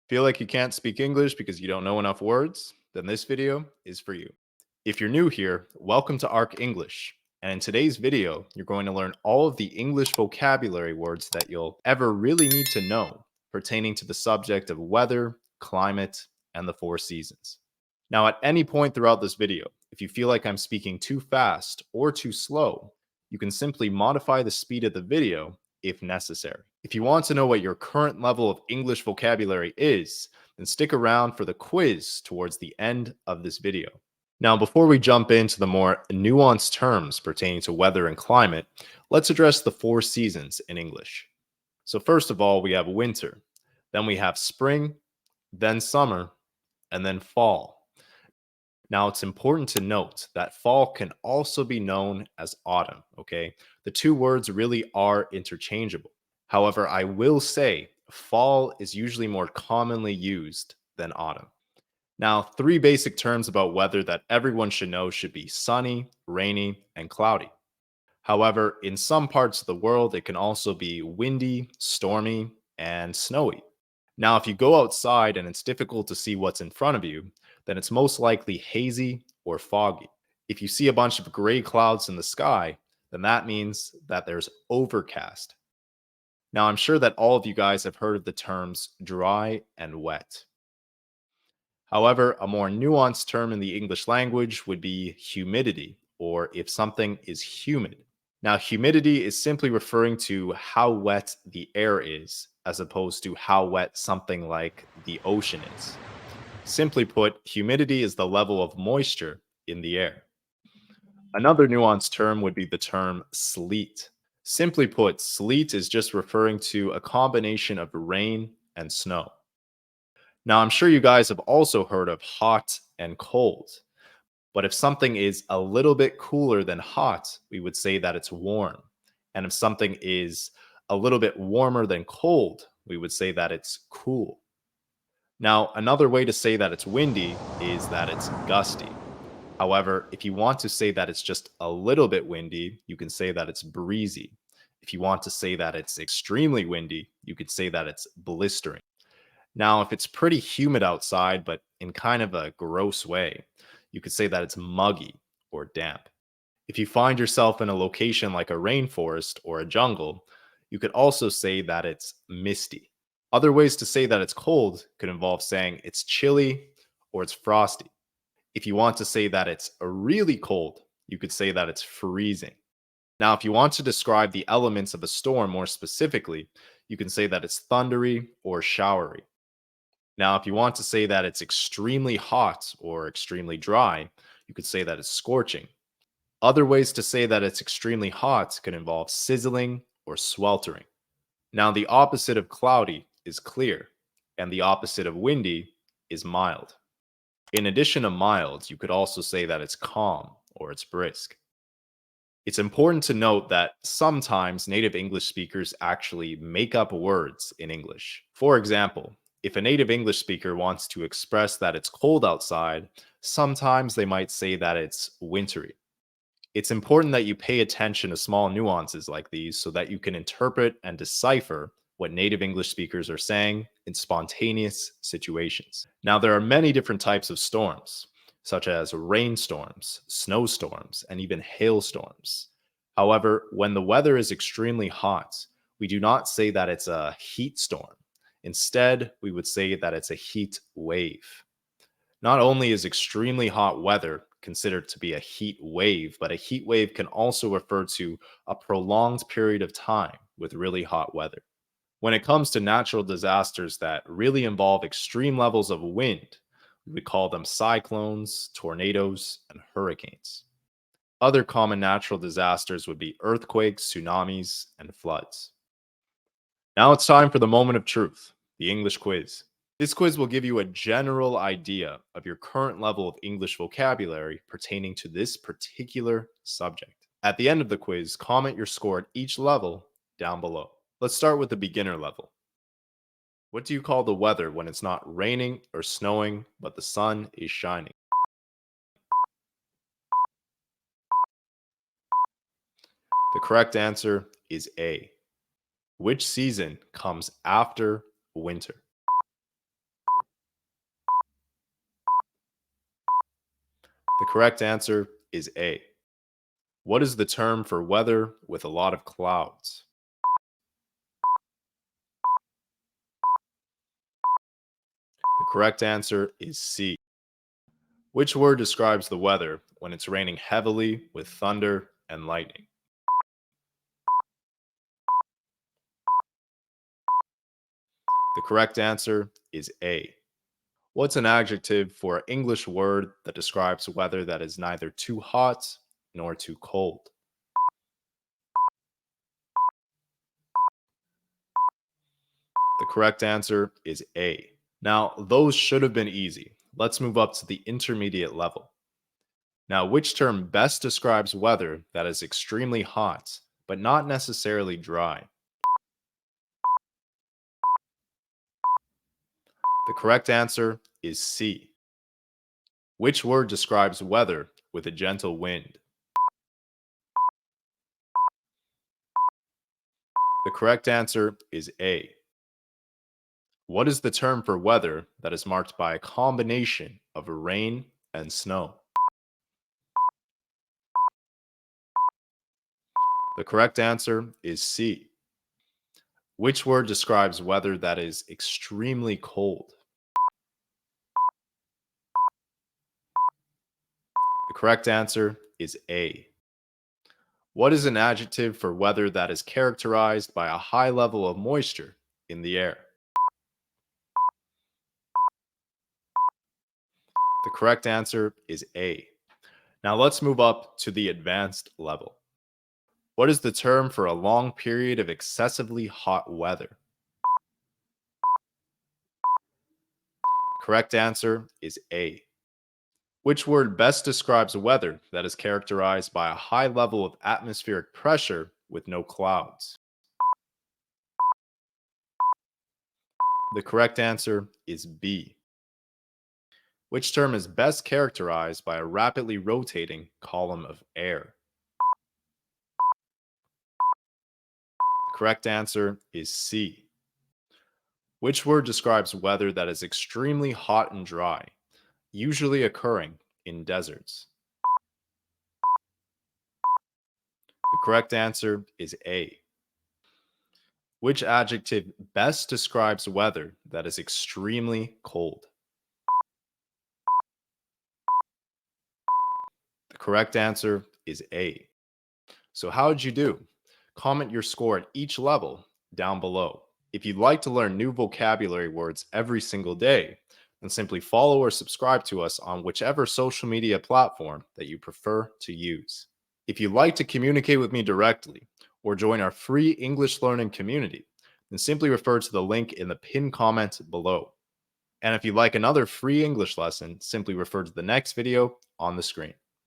Feel like you can't speak English because you don't know enough words? Then this video is for you. If you're new here, welcome to ARC English. And in today's video, you're going to learn all of the English vocabulary words that you'll ever really need to know pertaining to the subject of weather, climate, and the four seasons. Now, at any point throughout this video, if you feel like I'm speaking too fast or too slow, you can simply modify the speed of the video if necessary. If you want to know what your current level of English vocabulary is, then stick around for the quiz towards the end of this video. Now, before we jump into the more nuanced terms pertaining to weather and climate, let's address the four seasons in English. So, first of all, we have winter, then we have spring, then summer, and then fall. Now, it's important to note that fall can also be known as autumn, okay? The two words really are interchangeable. However, I will say fall is usually more commonly used than autumn. Now, three basic terms about weather that everyone should know should be sunny, rainy, and cloudy. However, in some parts of the world, it can also be windy, stormy, and snowy. Now, if you go outside and it's difficult to see what's in front of you, then it's most likely hazy or foggy. If you see a bunch of gray clouds in the sky, then that means that there's overcast. Now, I'm sure that all of you guys have heard of the terms dry and wet. However, a more nuanced term in the English language would be humidity, or if something is humid. Now, humidity is simply referring to how wet the air is, as opposed to how wet something like the ocean is. Simply put, humidity is the level of moisture in the air. Another nuanced term would be the term sleet. Simply put, sleet is just referring to a combination of rain and snow. Now, I'm sure you guys have also heard of hot and cold, but if something is a little bit cooler than hot, we would say that it's warm. And if something is a little bit warmer than cold, we would say that it's cool. Now, another way to say that it's windy is that it's gusty. However, if you want to say that it's just a little bit windy, you can say that it's breezy. If you want to say that it's extremely windy, you could say that it's blistering. Now, if it's pretty humid outside, but in kind of a gross way, you could say that it's muggy or damp. If you find yourself in a location like a rainforest or a jungle, you could also say that it's misty. Other ways to say that it's cold could involve saying it's chilly or it's frosty. If you want to say that it's really cold, you could say that it's freezing. Now, if you want to describe the elements of a storm more specifically, you can say that it's thundery or showery. Now, if you want to say that it's extremely hot or extremely dry, you could say that it's scorching. Other ways to say that it's extremely hot could involve sizzling or sweltering. Now, the opposite of cloudy is clear, and the opposite of windy is mild. In addition to mild, you could also say that it's calm or it's brisk. It's important to note that sometimes native English speakers actually make up words in English. For example, if a native English speaker wants to express that it's cold outside, sometimes they might say that it's wintry. It's important that you pay attention to small nuances like these so that you can interpret and decipher what native English speakers are saying in spontaneous situations. Now, there are many different types of storms, such as rainstorms, snowstorms, and even hailstorms. However, when the weather is extremely hot, we do not say that it's a heat storm. Instead, we would say that it's a heat wave. Not only is extremely hot weather considered to be a heat wave, but a heat wave can also refer to a prolonged period of time with really hot weather. When it comes to natural disasters that really involve extreme levels of wind, we would call them cyclones, tornadoes, and hurricanes. Other common natural disasters would be earthquakes, tsunamis, and floods. Now it's time for the moment of truth, the English quiz. This quiz will give you a general idea of your current level of English vocabulary pertaining to this particular subject. At the end of the quiz, comment your score at each level down below. Let's start with the beginner level. What do you call the weather when it's not raining or snowing, but the sun is shining? The correct answer is A. Which season comes after winter? The correct answer is A. What is the term for weather with a lot of clouds? The correct answer is C. Which word describes the weather when it's raining heavily with thunder and lightning? The correct answer is A. What's an adjective for an English word that describes weather that is neither too hot nor too cold? The correct answer is A. Now, those should have been easy. Let's move up to the intermediate level. Now, which term best describes weather that is extremely hot, but not necessarily dry? The correct answer is C. Which word describes weather with a gentle wind? The correct answer is A. What is the term for weather that is marked by a combination of rain and snow? The correct answer is C. Which word describes weather that is extremely cold? The correct answer is A. What is an adjective for weather that is characterized by a high level of moisture in the air? The correct answer is A. Now let's move up to the advanced level. What is the term for a long period of excessively hot weather? Correct answer is A. Which word best describes weather that is characterized by a high level of atmospheric pressure with no clouds? The correct answer is B. Which term is best characterized by a rapidly rotating column of air? The correct answer is C. Which word describes weather that is extremely hot and dry, usually occurring in deserts? The correct answer is A. Which adjective best describes weather that is extremely cold? The correct answer is A. So, how did you do? Comment your score at each level down below. If you'd like to learn new vocabulary words every single day, then simply follow or subscribe to us on whichever social media platform that you prefer to use. If you'd like to communicate with me directly or join our free English learning community, then simply refer to the link in the pinned comment below. And if you'd like another free English lesson, simply refer to the next video on the screen.